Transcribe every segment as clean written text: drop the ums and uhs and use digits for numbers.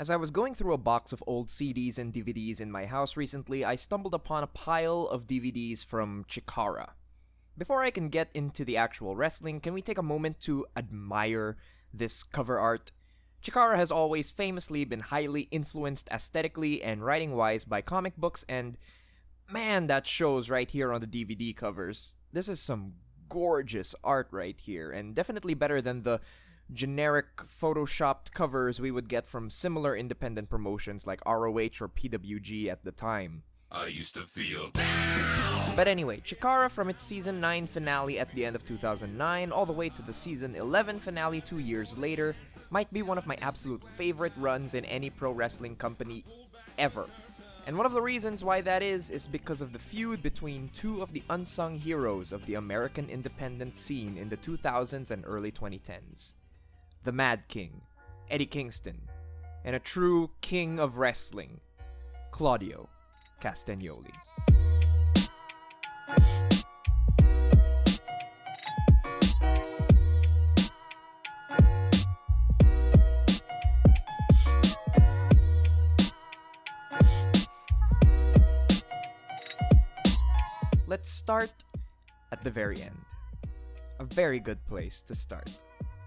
As I was going through a box of old CDs and DVDs in my house recently, I stumbled upon a pile of DVDs from Chikara. Before I can get into the actual wrestling, can we take a moment to admire this cover art? Chikara has always famously been highly influenced aesthetically and writing-wise by comic books, and man, that shows right here on the DVD covers. This is some gorgeous art right here, and definitely better than the generic photoshopped covers we would get from similar independent promotions like ROH or PWG at the time. I used to feel down. But anyway, Chikara from its Season 9 finale at the end of 2009 all the way to the Season 11 finale 2 years later might be one of my absolute favorite runs in any pro wrestling company ever. And one of the reasons why that is because of the feud between two of the unsung heroes of the American independent scene in the 2000s and early 2010s. The Mad King, Eddie Kingston, and a true king of wrestling, Claudio Castagnoli. Let's start at the very end. A very good place to start.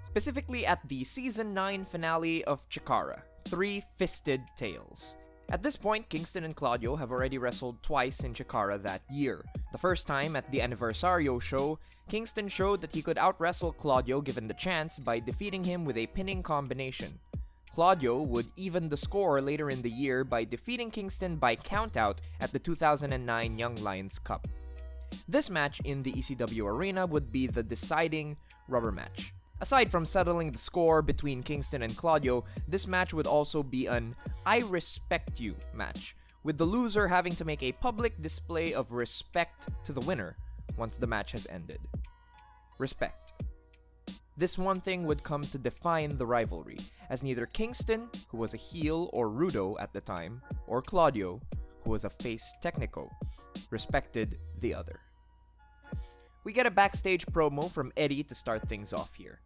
Specifically at the Season 9 finale of Chikara, Three Fisted Tales. At this point, Kingston and Claudio have already wrestled twice in Chikara that year. The first time at the Aniversario show, Kingston showed that he could out-wrestle Claudio given the chance by defeating him with a pinning combination. Claudio would even the score later in the year by defeating Kingston by countout at the 2009 Young Lions Cup. This match in the ECW arena would be the deciding rubber match. Aside from settling the score between Kingston and Claudio, this match would also be an I respect you match, with the loser having to make a public display of respect to the winner once the match has ended. Respect. This one thing would come to define the rivalry, as neither Kingston, who was a heel or rudo at the time, or Claudio, who was a face technico, respected the other. We get a backstage promo from Eddie to start things off here.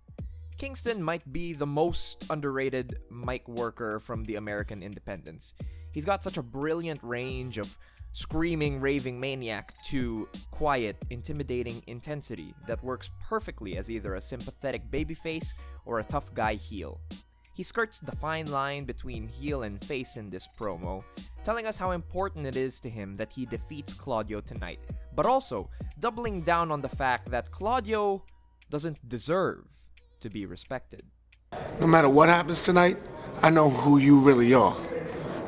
Kingston might be the most underrated mic worker from the American independents. He's got such a brilliant range of screaming, raving maniac to quiet, intimidating intensity that works perfectly as either a sympathetic babyface or a tough guy heel. He skirts the fine line between heel and face in this promo, telling us how important it is to him that he defeats Claudio tonight, but also doubling down on the fact that Claudio doesn't deserve to be respected. No matter what happens tonight, I know who you really are.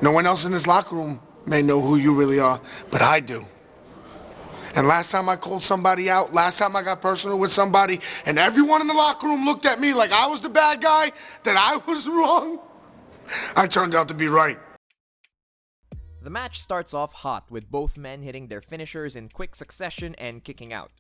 No one else in this locker room may know who you really are, but I do. And last time I called somebody out, last time I got personal with somebody, and everyone in the locker room looked at me like I was the bad guy, that I was wrong, I turned out to be right. The match starts off hot, with both men hitting their finishers in quick succession and kicking out.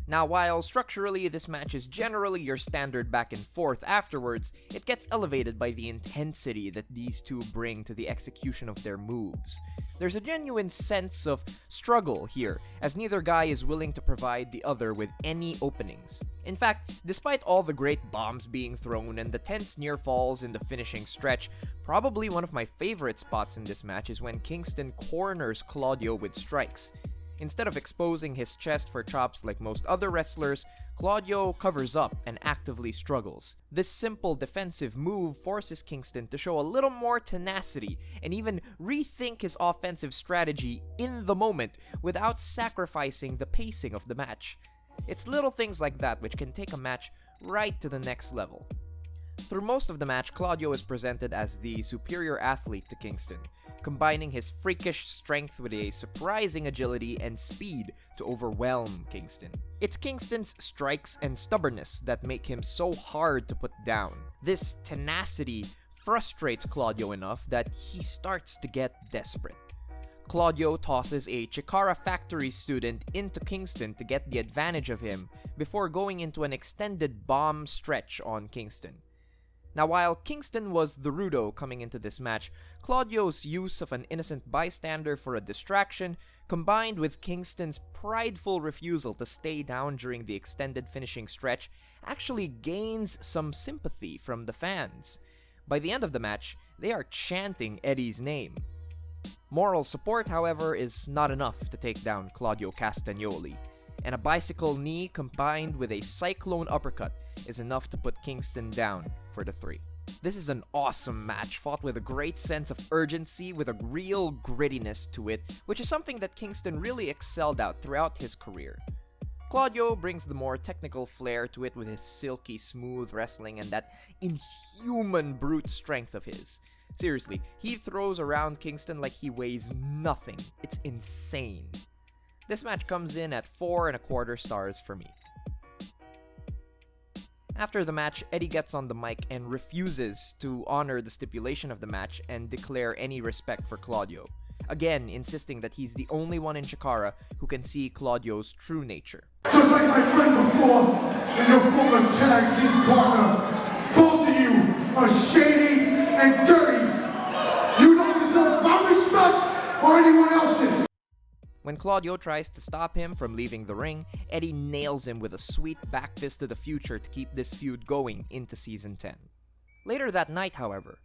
Now, while structurally this match is generally your standard back and forth afterwards, it gets elevated by the intensity that these two bring to the execution of their moves. There's a genuine sense of struggle here, as neither guy is willing to provide the other with any openings. In fact, despite all the great bombs being thrown and the tense near falls in the finishing stretch, probably one of my favorite spots in this match is when Kingston corners Claudio with strikes. Instead of exposing his chest for chops like most other wrestlers, Claudio covers up and actively struggles. This simple defensive move forces Kingston to show a little more tenacity and even rethink his offensive strategy in the moment without sacrificing the pacing of the match. It's little things like that which can take a match right to the next level. Through most of the match, Claudio is presented as the superior athlete to Kingston, combining his freakish strength with a surprising agility and speed to overwhelm Kingston. It's Kingston's strikes and stubbornness that make him so hard to put down. This tenacity frustrates Claudio enough that he starts to get desperate. Claudio tosses a Chikara factory student into Kingston to get the advantage of him before going into an extended bomb stretch on Kingston. Now, while Kingston was the rudo coming into this match, Claudio's use of an innocent bystander for a distraction, combined with Kingston's prideful refusal to stay down during the extended finishing stretch, actually gains some sympathy from the fans. By the end of the match, they are chanting Eddie's name. Moral support, however, is not enough to take down Claudio Castagnoli, and a bicycle knee combined with a cyclone uppercut is enough to put Kingston down for the 3. This is an awesome match, fought with a great sense of urgency, with a real grittiness to it, which is something that Kingston really excelled at throughout his career. Claudio brings the more technical flair to it with his silky smooth wrestling and that inhuman brute strength of his. Seriously, he throws around Kingston like he weighs nothing. It's insane. This match comes in at 4.25 stars for me. After the match, Eddie gets on the mic and refuses to honor the stipulation of the match and declare any respect for Claudio, again insisting that he's the only one in Chikara who can see Claudio's true nature. Just like my friend before, and your former tag team partner, both of you are shady and dirty. You don't deserve my respect or anyone else's. When Claudio tries to stop him from leaving the ring, Eddie nails him with a sweet back fist to the future to keep this feud going into Season 10. Later that night, however,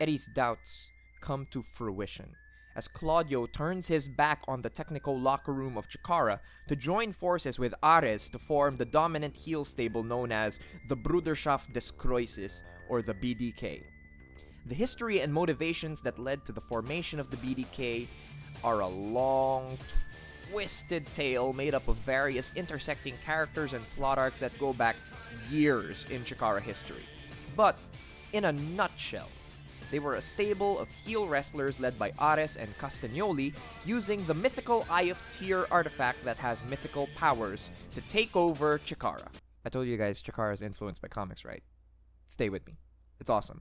Eddie's doubts come to fruition as Claudio turns his back on the technical locker room of Chikara to join forces with Ares to form the dominant heel stable known as the Bruderschaft des Kreuzes, or the BDK. The history and motivations that led to the formation of the BDK are a long, twisted tale made up of various intersecting characters and plot arcs that go back years in Chikara history. But, in a nutshell, they were a stable of heel wrestlers led by Ares and Castagnoli using the mythical Eye of Tyr artifact that has mythical powers to take over Chikara. I told you guys Chikara is influenced by comics, right? Stay with me. It's awesome.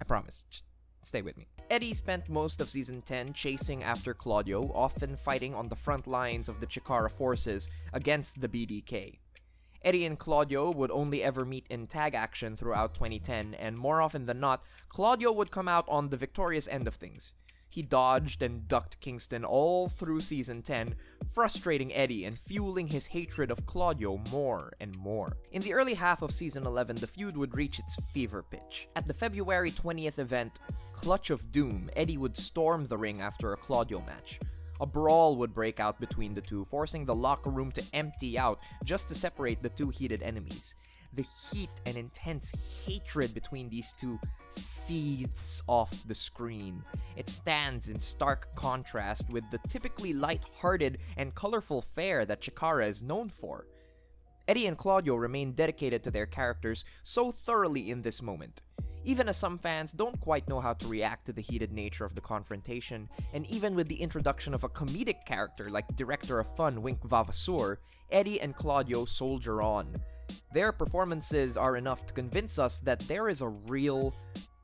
I promise. Just stay with me. Eddie spent most of Season 10 chasing after Claudio, often fighting on the front lines of the Chikara forces against the BDK. Eddie and Claudio would only ever meet in tag action throughout 2010, and more often than not, Claudio would come out on the victorious end of things. He dodged and ducked Kingston all through Season 10, frustrating Eddie and fueling his hatred of Claudio more and more. In the early half of Season 11, the feud would reach its fever pitch. At the February 20th event, Clutch of Doom, Eddie would storm the ring after a Claudio match. A brawl would break out between the two, forcing the locker room to empty out just to separate the two heated enemies. The heat and intense hatred between these two seethes off the screen. It stands in stark contrast with the typically light-hearted and colorful fare that Chikara is known for. Eddie and Claudio remain dedicated to their characters so thoroughly in this moment. Even as some fans don't quite know how to react to the heated nature of the confrontation, and even with the introduction of a comedic character like Director of Fun Wink Vavasour, Eddie and Claudio soldier on. Their performances are enough to convince us that there is a real,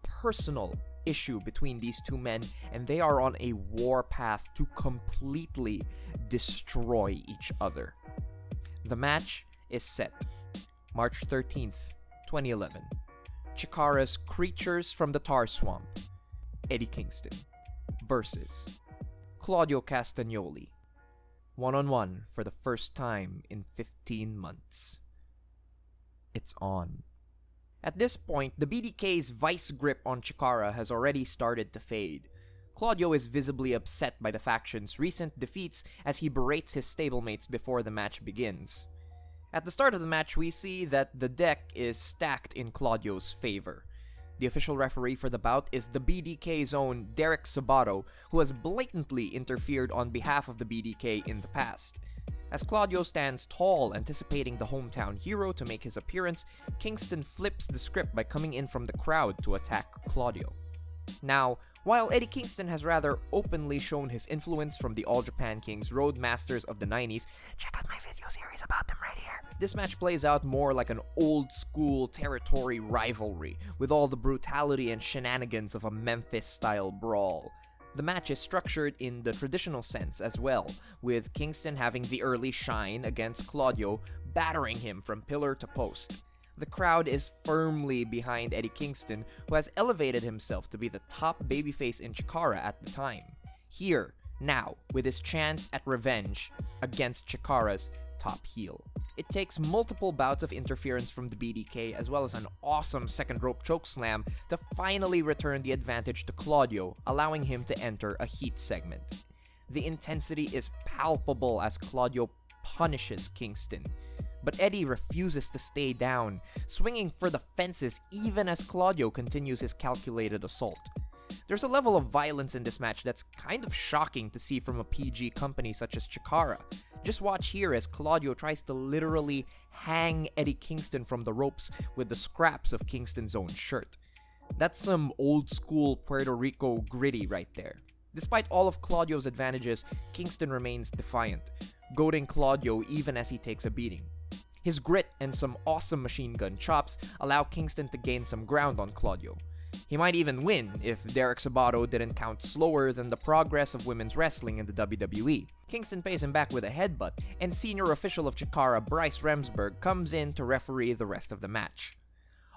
personal issue between these two men, and they are on a warpath to completely destroy each other. The match is set. March 13th, 2011. Chikara's Creatures from the Tar Swamp, Eddie Kingston, versus Claudio Castagnoli, one-on-one for the first time in 15 months. It's on. At this point, the BDK's vice grip on Chikara has already started to fade. Claudio is visibly upset by the faction's recent defeats as he berates his stablemates before the match begins. At the start of the match, we see that the deck is stacked in Claudio's favor. The official referee for the bout is the BDK's own Derek Sabato, who has blatantly interfered on behalf of the BDK in the past. As Claudio stands tall, anticipating the hometown hero to make his appearance, Kingston flips the script by coming in from the crowd to attack Claudio. Now, while Eddie Kingston has rather openly shown his influence from the All Japan Kings Roadmasters of the 90s, check out my video series about them right here. This match plays out more like an old-school territory rivalry, with all the brutality and shenanigans of a Memphis-style brawl. The match is structured in the traditional sense as well, with Kingston having the early shine against Claudio, battering him from pillar to post. The crowd is firmly behind Eddie Kingston, who has elevated himself to be the top babyface in Chikara at the time. Here, now, with his chance at revenge against Chikara's top heel. It takes multiple bouts of interference from the BDK as well as an awesome second rope chokeslam to finally return the advantage to Claudio, allowing him to enter a heat segment. The intensity is palpable as Claudio punishes Kingston, but Eddie refuses to stay down, swinging for the fences even as Claudio continues his calculated assault. There's a level of violence in this match that's kind of shocking to see from a PG company such as Chikara. Just watch here as Claudio tries to literally hang Eddie Kingston from the ropes with the scraps of Kingston's own shirt. That's some old school Puerto Rico gritty right there. Despite all of Claudio's advantages, Kingston remains defiant, goading Claudio even as he takes a beating. His grit and some awesome machine gun chops allow Kingston to gain some ground on Claudio. He might even win if Derek Sabato didn't count slower than the progress of women's wrestling in the WWE. Kingston pays him back with a headbutt, and senior official of Chikara Bryce Remsburg comes in to referee the rest of the match.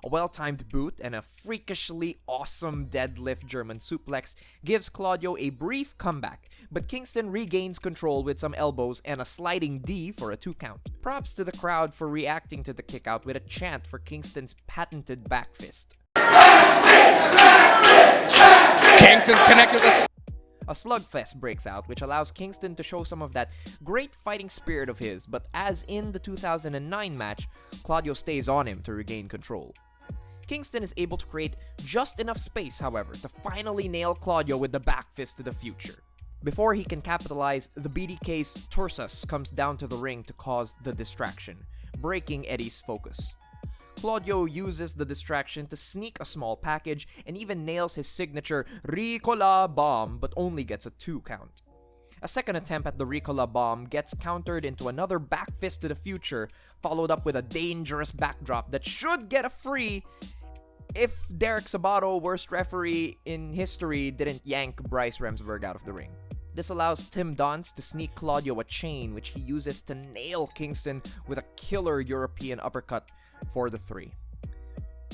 A well-timed boot and a freakishly awesome deadlift German suplex gives Claudio a brief comeback, but Kingston regains control with some elbows and a sliding D for a 2 count. Props to the crowd for reacting to the kickout with a chant for Kingston's patented back fist. Kingston's connected with a slugfest breaks out, which allows Kingston to show some of that great fighting spirit of his, but as in the 2009 match, Claudio stays on him to regain control. Kingston is able to create just enough space, however, to finally nail Claudio with the back fist to the future. Before he can capitalize, the BDK's Tursus comes down to the ring to cause the distraction, breaking Eddie's focus. Claudio uses the distraction to sneak a small package and even nails his signature Ricola bomb, but only gets a 2 count. A second attempt at the Ricola bomb gets countered into another back fist to the future, followed up with a dangerous backdrop that should get a free if Derek Sabato, worst referee in history, didn't yank Bryce Remsburg out of the ring. This allows Tim Donst to sneak Claudio a chain, which he uses to nail Kingston with a killer European uppercut for the 3.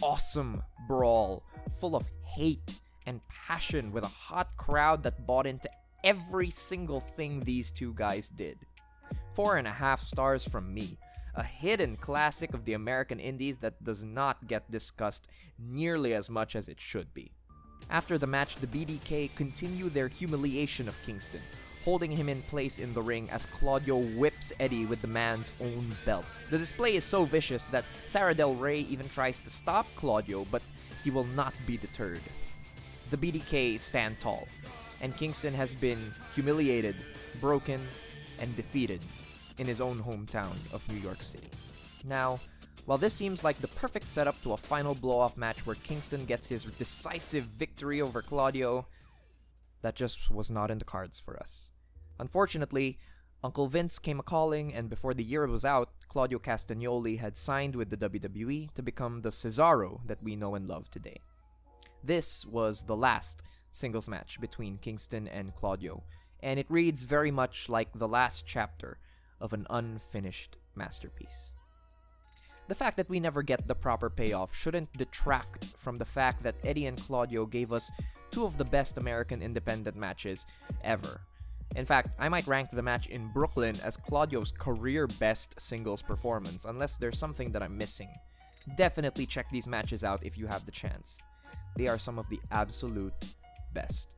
Awesome brawl, full of hate and passion with a hot crowd that bought into every single thing these two guys did. 4.5 stars from me. A hidden classic of the American Indies that does not get discussed nearly as much as it should be. After the match, the BDK continue their humiliation of Kingston, holding him in place in the ring as Claudio whips Eddie with the man's own belt. The display is so vicious that Sarah Del Rey even tries to stop Claudio, but he will not be deterred. The BDK stand tall, and Kingston has been humiliated, broken, and defeated in his own hometown of New York City. Now, while this seems like the perfect setup to a final blow-off match where Kingston gets his decisive victory over Claudio, that just was not in the cards for us. Unfortunately, Uncle Vince came a-calling, and before the year was out, Claudio Castagnoli had signed with the WWE to become the Cesaro that we know and love today. This was the last singles match between Kingston and Claudio, and it reads very much like the last chapter of an unfinished masterpiece. The fact that we never get the proper payoff shouldn't detract from the fact that Eddie and Claudio gave us two of the best American independent matches ever. In fact, I might rank the match in Brooklyn as Claudio's career best singles performance, unless there's something that I'm missing. Definitely check these matches out if you have the chance. They are some of the absolute best.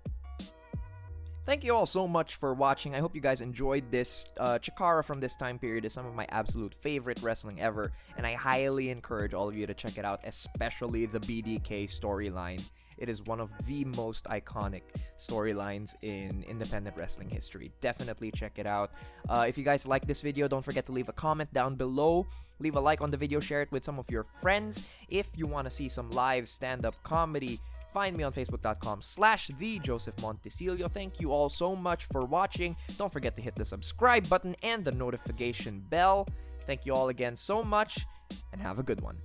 Thank you all so much for watching. I hope you guys enjoyed this. Chikara from this time period is some of my absolute favorite wrestling ever, and I highly encourage all of you to check it out, especially the BDK storyline. It is one of the most iconic storylines in independent wrestling history. Definitely check it out. If you guys like this video, don't forget to leave a comment down below. Leave a like on the video, share it with some of your friends. If you want to see some live stand-up comedy, find me on facebook.com/thejosephmontecillo. Thank you all so much for watching. Don't forget to hit the subscribe button and the notification bell. Thank you all again so much, and have a good one.